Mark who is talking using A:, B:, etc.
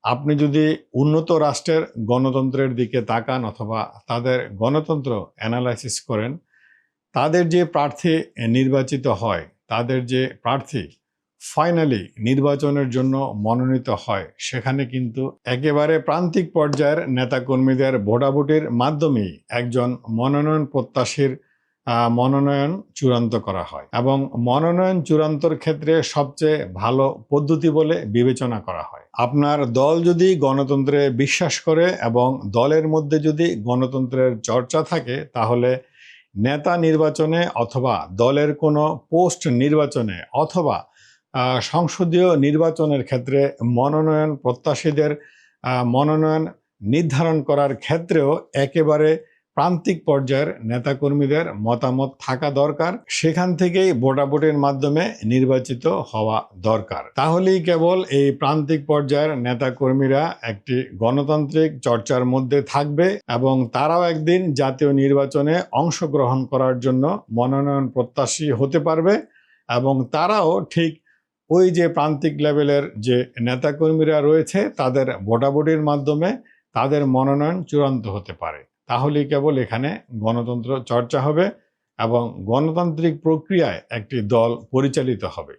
A: আপনি যদি উন্নত রাষ্ট্রের গণতন্ত্রের দিকে তাকান অথবা তাদের গণতন্ত্র অ্যানালাইসিস করেন, তাদের যে প্রার্থী নির্বাচিত হয়, তাদের যে প্রার্থী ফাইনালি নির্বাচনের জন্য মনোনীত হয়, সেখানে কিন্তু একেবারে প্রান্তিক পর্যায়ের নেতাকর্মীদের ভোটাভুটির মাধ্যমেই একজন মনোনয়ন প্রত্যাশীর মনোনয়ন চূড়ান্ত করা হয় এবং মনোনয়ন চূড়ান্তর ক্ষেত্রে সবচেয়ে ভালো পদ্ধতি বলে বিবেচনা করা হয়। আপনার দল যদি গণতন্ত্রে বিশ্বাস করে এবং দলের মধ্যে যদি গণতন্ত্রের চর্চা থাকে, তাহলে নেতা নির্বাচনে অথবা দলের কোনো পোস্ট নির্বাচনে অথবা সংসদীয় নির্বাচনের ক্ষেত্রে মনোনয়ন প্রত্যাশীদের মনোনয়ন নির্ধারণ করার ক্ষেত্রেও একেবারে প্রান্তিক পর্যায়ের নেতাকর্মীদের মতামত থাকা দরকার। সেখান থেকেই ভোটাভুটির মাধ্যমে নির্বাচিত হওয়া দরকার। তাহলেই কেবল এই প্রান্তিক পর্যায়ের নেতাকর্মীরা একটি গণতান্ত্রিক চর্চার মধ্যে থাকবে এবং তারাও একদিন জাতীয় নির্বাচনে অংশগ্রহণ করার জন্য মনোনয়ন প্রত্যাশী হতে পারবে এবং তারাও ঠিক ওই যে প্রান্তিক লেভেলের যে নেতাকর্মীরা রয়েছে তাদের ভোটাভুটির মাধ্যমে তাদের মনোনয়ন চূড়ান্ত হতে পারে। তাহলেই কেবল এখানে গণতন্ত্র চর্চা হবে এবং গণতান্ত্রিক প্রক্রিয়ায় একটি দল পরিচালিত হবে।